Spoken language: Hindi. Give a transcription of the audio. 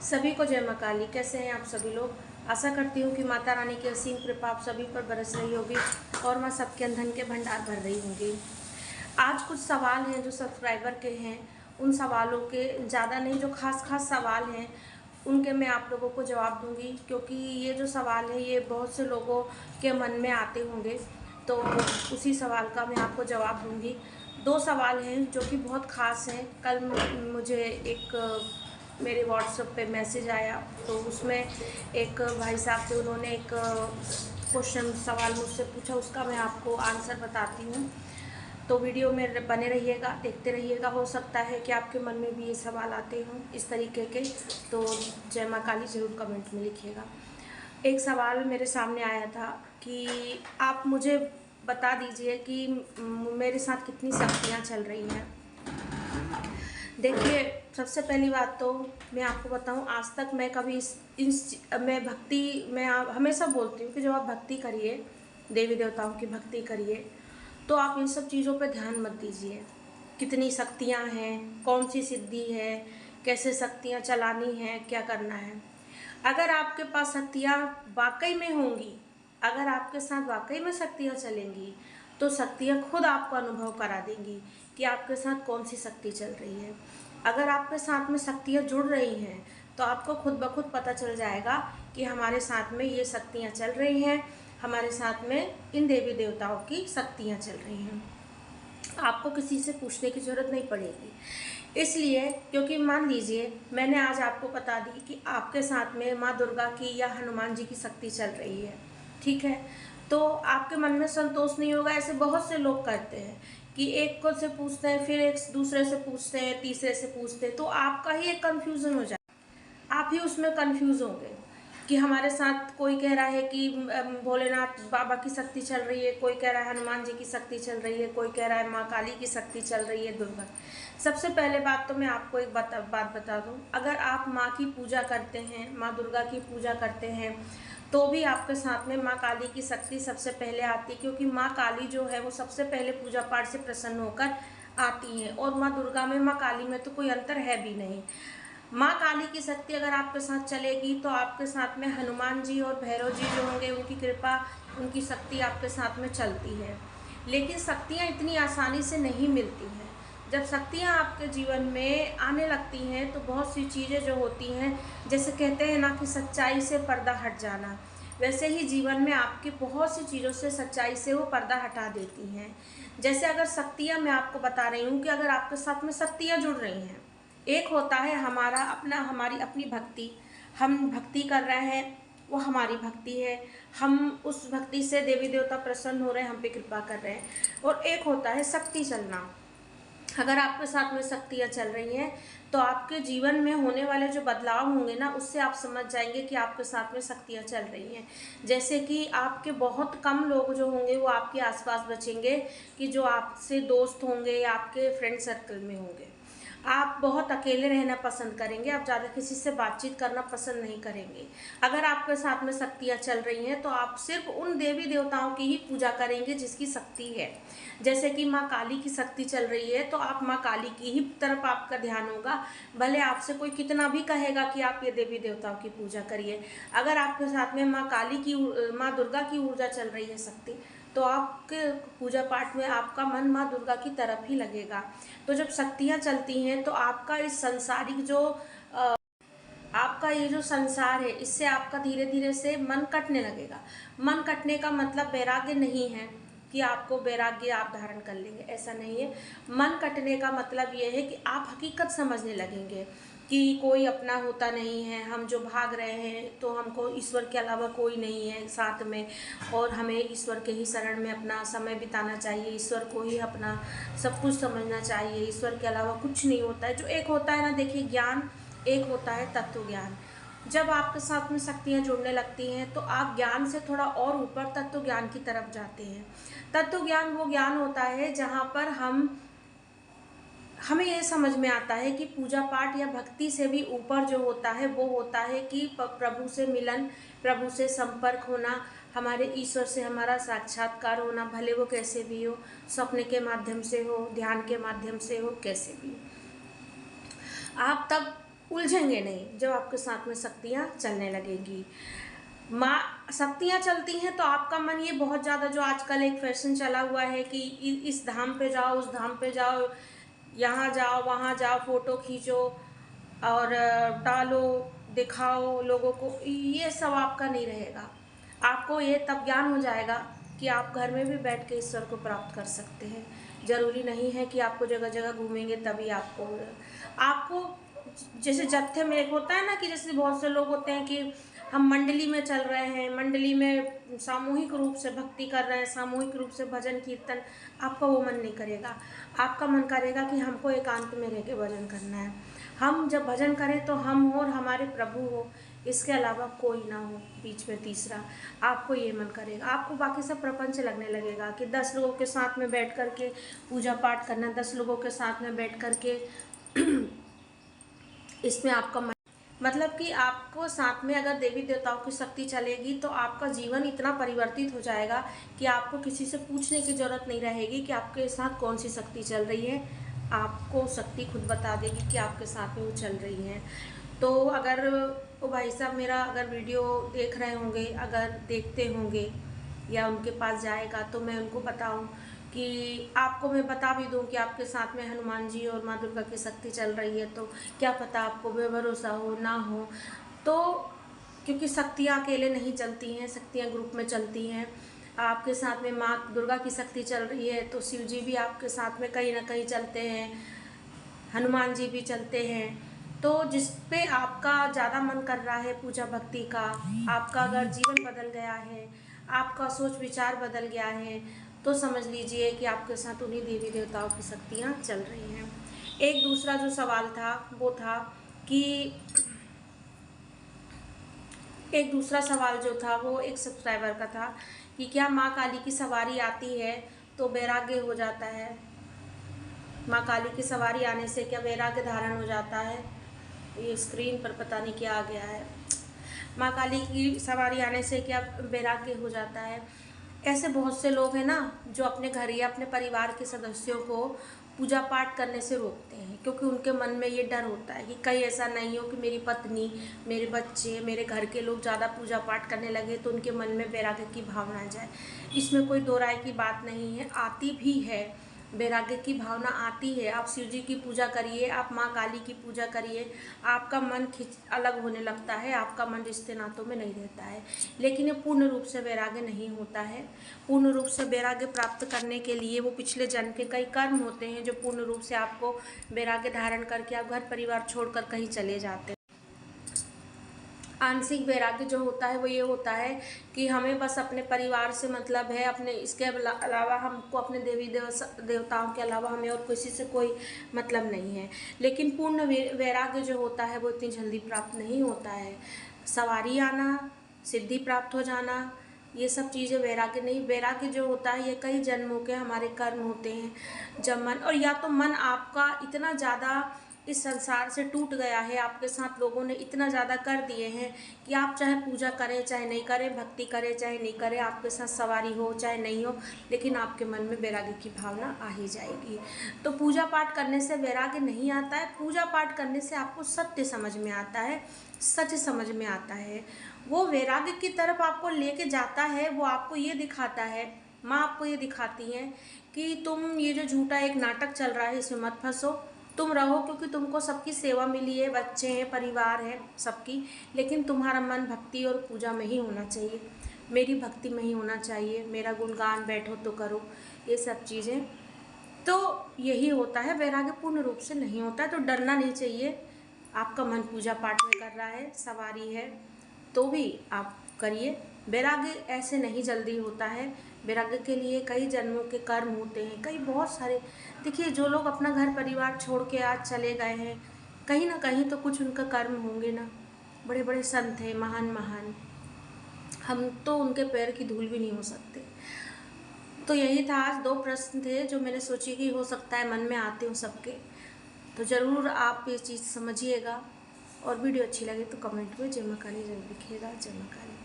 सभी को जय माँ काली। कैसे हैं आप सभी लोग। आशा करती हूँ कि माता रानी की असीम कृपा आप सभी पर बरस रही होगी और माँ सबके अंधन के भंडार भर रही होंगी। आज कुछ सवाल हैं जो सब्सक्राइबर के हैं, उन सवालों के ज़्यादा नहीं, जो खास सवाल हैं उनके मैं आप लोगों को जवाब दूंगी, क्योंकि ये जो सवाल है ये बहुत से लोगों के मन में आते होंगे, तो उसी सवाल का मैं आपको जवाब दूंगी। 2 सवाल हैं जो कि बहुत ख़ास हैं। कल मुझे एक मेरे व्हाट्सएप पे मैसेज आया, तो उसमें एक भाई साहब थे, उन्होंने एक क्वेश्चन सवाल मुझसे पूछा, उसका मैं आपको आंसर बताती हूँ। तो वीडियो में बने रहिएगा, देखते रहिएगा। हो सकता है कि आपके मन में भी ये सवाल आते हों इस तरीके के, तो जय माँ काली ज़रूर कमेंट में लिखिएगा। एक सवाल मेरे सामने आया था कि आप मुझे बता दीजिए कि मेरे साथ कितनी शक्तियाँ चल रही हैं। देखिए, सबसे पहली बात तो मैं आपको बताऊं, आज तक मैं कभी मैं हमेशा बोलती हूँ कि जब आप भक्ति करिए, देवी देवताओं की भक्ति करिए, तो आप इन सब चीज़ों पर ध्यान मत दीजिए। कितनी शक्तियाँ हैं, कौन सी सिद्धि है, कैसे शक्तियाँ चलानी है, क्या करना है। अगर आपके पास शक्तियाँ वाकई में होंगी, अगर आपके साथ वाकई में शक्तियाँ चलेंगी, तो शक्तियाँ खुद आपको अनुभव करा देंगी कि आपके साथ कौन सी शक्ति चल रही है। अगर आपके साथ में शक्तियाँ जुड़ रही हैं, तो आपको खुद ब खुद पता चल जाएगा कि हमारे साथ में ये शक्तियाँ चल रही हैं, हमारे साथ में इन देवी देवताओं की शक्तियाँ चल रही हैं। आपको किसी से पूछने की ज़रूरत नहीं पड़ेगी। इसलिए, क्योंकि मान लीजिए मैंने आज आपको बता दी कि आपके साथ में माँ दुर्गा की या हनुमान जी की शक्ति चल रही है, ठीक है, तो आपके मन में संतोष नहीं होगा। ऐसे बहुत से लोग करते हैं कि एक को से पूछते हैं, फिर एक दूसरे से पूछते हैं, तीसरे से पूछते हैं, तो आपका ही एक कन्फ्यूज़न हो जाए, आप ही उसमें कंफ्यूज होंगे कि हमारे साथ कोई कह रहा है कि भोलेनाथ बाबा की शक्ति चल रही है, कोई कह रहा है हनुमान जी की शक्ति चल रही है, कोई कह रहा है माँ काली की शक्ति चल रही है, दुर्गा। सबसे पहले बात तो मैं आपको एक बात बता दूं, अगर आप माँ की पूजा करते हैं, माँ दुर्गा की पूजा करते हैं, तो भी आपके साथ में माँ काली की शक्ति सबसे पहले आती है, क्योंकि माँ काली जो है वो सबसे पहले पूजा पाठ से प्रसन्न होकर आती हैं। और माँ दुर्गा में, माँ काली में तो कोई अंतर है भी नहीं। माँ काली की शक्ति अगर आपके साथ चलेगी, तो आपके साथ में हनुमान जी और भैरव जी जो होंगे, उनकी कृपा, उनकी शक्ति आपके साथ में चलती है। लेकिन शक्तियाँ इतनी आसानी से नहीं मिलती हैं। जब शक्तियाँ आपके जीवन में आने लगती हैं, तो बहुत सी चीज़ें जो होती हैं, जैसे कहते हैं ना कि सच्चाई से पर्दा हट जाना, वैसे ही जीवन में आपकी बहुत सी चीज़ों से सच्चाई से वो पर्दा हटा देती हैं। जैसे अगर शक्तियाँ, मैं आपको बता रही हूँ कि अगर आपके साथ में शक्तियाँ जुड़ रही हैं, एक होता है हमारी अपनी भक्ति, हम भक्ति कर रहे हैं, वो हमारी भक्ति है, हम उस भक्ति से देवी देवता प्रसन्न हो रहे हैं, हम पे कृपा कर रहे हैं। और एक होता है शक्ति चलना। अगर आपके साथ में शक्तियाँ चल रही हैं, तो आपके जीवन में होने वाले जो बदलाव होंगे ना, उससे आप समझ जाएंगे कि आपके साथ में शक्तियाँ चल रही हैं। जैसे कि आपके बहुत कम लोग जो होंगे वो आपके आसपास बचेंगे, कि जो आपसे दोस्त होंगे या आपके फ्रेंड सर्कल में होंगे। आप बहुत अकेले रहना पसंद करेंगे, आप ज़्यादा किसी से बातचीत करना पसंद नहीं करेंगे। अगर आपके साथ में शक्तियाँ चल रही हैं, तो आप सिर्फ उन देवी देवताओं की ही पूजा करेंगे जिसकी शक्ति है। जैसे कि माँ काली की शक्ति चल रही है, तो आप माँ काली की ही तरफ आपका ध्यान होगा, भले आपसे कोई कितना भी कहेगा कि आप ये देवी देवताओं की पूजा करिए। अगर आपके साथ में माँ दुर्गा की ऊर्जा चल रही है, शक्ति, तो आपके पूजा पाठ में आपका मन माँ दुर्गा की तरफ ही लगेगा। तो जब शक्तियाँ चलती हैं, तो आपका इस संसारिक जो आपका ये जो संसार है, इससे आपका धीरे धीरे से मन कटने लगेगा। मन कटने का मतलब वैराग्य नहीं है कि आपको वैराग्य आप धारण कर लेंगे, ऐसा नहीं है। मन कटने का मतलब ये है कि आप हकीकत समझने लगेंगे कि कोई अपना होता नहीं है, हम जो भाग रहे हैं, तो हमको ईश्वर के अलावा कोई नहीं है साथ में, और हमें ईश्वर के ही शरण में अपना समय बिताना चाहिए, ईश्वर को ही अपना सब कुछ समझना चाहिए, ईश्वर के अलावा कुछ नहीं होता है। जो एक होता है ना, देखिए, ज्ञान एक होता है तत्व ज्ञान। जब आपके साथ में शक्तियाँ जुड़ने लगती हैं, तो आप ज्ञान से थोड़ा और ऊपर तत्व ज्ञान की तरफ जाते हैं। तत्व ज्ञान वो ज्ञान होता है जहाँ पर हमें ये समझ में आता है कि पूजा पाठ या भक्ति से भी ऊपर जो होता है, वो होता है कि प्रभु से मिलन, प्रभु से संपर्क होना, हमारे ईश्वर से हमारा साक्षात्कार होना, भले वो कैसे भी हो, सपने के माध्यम से हो, ध्यान के माध्यम से हो, कैसे भी हो। आप तब उलझेंगे नहीं जब आपके साथ में शक्तियाँ चलने लगेंगी। माँ शक्तियाँ चलती हैं तो आपका मन ये बहुत ज़्यादा, जो आजकल एक फैशन चला हुआ है कि इस धाम पे जाओ, उस धाम पे जाओ, यहाँ जाओ, वहाँ जाओ, फोटो खींचो और डालो, दिखाओ लोगों को, ये सब आपका नहीं रहेगा। आपको ये तब ज्ञान हो जाएगा कि आप घर में भी बैठ के ईश्वर को प्राप्त कर सकते हैं। ज़रूरी नहीं है कि आपको जगह जगह घूमेंगे तभी आपको जैसे जत्थे में एक होता है ना कि जैसे बहुत से लोग होते हैं कि हम मंडली में चल रहे हैं, मंडली में सामूहिक रूप से भक्ति कर रहे हैं, सामूहिक रूप से भजन कीर्तन, आपका वो मन नहीं करेगा। आपका मन करेगा कि हमको एकांत में रह के भजन करना है। हम जब भजन करें तो हम हो और हमारे प्रभु हो, इसके अलावा कोई ना हो बीच में तीसरा। आपको ये मन करेगा, आपको बाकी सब प्रपंच लगने लगेगा कि 10 लोगों के साथ में बैठ कर के पूजा पाठ करना, 10 लोगों के साथ में बैठ कर के इसमें आपका मतलब कि आपको साथ में अगर देवी देवताओं की शक्ति चलेगी तो आपका जीवन इतना परिवर्तित हो जाएगा कि आपको किसी से पूछने की ज़रूरत नहीं रहेगी कि आपके साथ कौन सी शक्ति चल रही है। आपको शक्ति खुद बता देगी कि आपके साथ में वो चल रही है। तो अगर वो भाई साहब मेरा अगर वीडियो देख रहे होंगे, अगर देखते होंगे या उनके पास जाएगा तो मैं उनको बताऊं कि आपको मैं बता भी दूं कि आपके साथ में हनुमान जी और माँ दुर्गा की शक्ति चल रही है, तो क्या पता आपको बेभरोसा हो ना हो। तो क्योंकि शक्तियाँ अकेले नहीं चलती हैं, शक्तियाँ ग्रुप में चलती हैं। आपके साथ में माँ दुर्गा की शक्ति चल रही है तो शिव जी भी आपके साथ में कहीं ना कहीं चलते हैं, हनुमान जी भी चलते हैं। तो जिस पे आपका ज़्यादा मन कर रहा है पूजा भक्ति का, आपका अगर जीवन बदल गया है, आपका सोच विचार बदल गया है, तो समझ लीजिए कि आपके साथ उन्हीं देवी देवताओं की शक्तियाँ चल रही हैं। एक दूसरा जो सवाल था वो था कि एक दूसरा सवाल जो था वो एक सब्सक्राइबर का था कि क्या माँ काली की सवारी आती है तो वैराग्य हो जाता है? माँ काली की सवारी आने से क्या वैराग्य धारण हो जाता है? ये स्क्रीन पर पता नहीं क्या आ गया है। माँ काली की सवारी आने से क्या वैराग्य हो जाता है? ऐसे बहुत से लोग हैं ना जो अपने घर या अपने परिवार के सदस्यों को पूजा पाठ करने से रोकते हैं, क्योंकि उनके मन में ये डर होता है कि कहीं ऐसा नहीं हो कि मेरी पत्नी, मेरे बच्चे, मेरे घर के लोग ज़्यादा पूजा पाठ करने लगे तो उनके मन में वैराग्य की भावना आ जाए। इसमें कोई दो राय की बात नहीं है, आती भी है, वैराग्य की भावना आती है। आप शिव जी की पूजा करिए, आप माँ काली की पूजा करिए, आपका मन अलग होने लगता है, आपका मन रिश्ते नातों में नहीं रहता है। लेकिन ये पूर्ण रूप से वैराग्य नहीं होता है। पूर्ण रूप से वैराग्य प्राप्त करने के लिए वो पिछले जन्म के कई कर्म होते हैं जो पूर्ण रूप से आपको वैराग्य धारण करके आप घर परिवार छोड़कर कहीं चले जाते हैं। आंशिक वैराग्य जो होता है वो ये होता है कि हमें बस अपने परिवार से मतलब है, अपने इसके अलावा हमको अपने देवी देवताओं के अलावा हमें और किसी से कोई मतलब नहीं है। लेकिन पूर्ण वैराग्य जो होता है वो इतनी जल्दी प्राप्त नहीं होता है। सवारी आना, सिद्धि प्राप्त हो जाना, ये सब चीज़ें वैराग्य नहीं। वैराग्य जो होता है ये कई जन्मों के हमारे कर्म होते हैं। जब मन, और या तो मन आपका इतना ज़्यादा इस संसार से टूट गया है, आपके साथ लोगों ने इतना ज़्यादा कर दिए हैं कि आप चाहे पूजा करें चाहे नहीं करें, भक्ति करें चाहे नहीं करें, आपके साथ सवारी हो चाहे नहीं हो, लेकिन आपके मन में वैराग्य की भावना आ ही जाएगी। तो पूजा पाठ करने से वैराग्य नहीं आता है। पूजा पाठ करने से आपको सत्य समझ में आता है, सच समझ में आता है। वो वैराग्य की तरफ आपको लेके जाता है। वो आपको ये दिखाता है, माँ आपको ये दिखाती हैं कि तुम ये जो झूठा एक नाटक चल रहा है इसमें मत फंसो, तुम रहो, क्योंकि तुमको सबकी सेवा मिली है, बच्चे हैं, परिवार है सबकी, लेकिन तुम्हारा मन भक्ति और पूजा में ही होना चाहिए, मेरी भक्ति में ही होना चाहिए, मेरा गुणगान बैठो तो करो, ये सब चीज़ें। तो यही होता है, वैराग्य पूर्ण रूप से नहीं होता है। तो डरना नहीं चाहिए। आपका मन पूजा पाठ में कर रहा है, सवारी है, तो भी आप करिए। वैराग्य ऐसे नहीं जल्दी होता है। वैराग्य के लिए कई जन्मों के कर्म होते हैं, कई बहुत सारे। देखिए जो लोग अपना घर परिवार छोड़ के आज चले गए हैं, कहीं ना कहीं तो कुछ उनका कर्म होंगे ना। बड़े बड़े संत हैं, महान महान, हम तो उनके पैर की धूल भी नहीं हो सकते। तो यही था, आज 2 प्रश्न थे जो मैंने सोची कि हो सकता है मन में आते हो सबके। तो ज़रूर आप ये चीज़ समझिएगा, और वीडियो अच्छी लगे तो कमेंट में जय मां काली जरूर लिखिएगा। जय मां काली।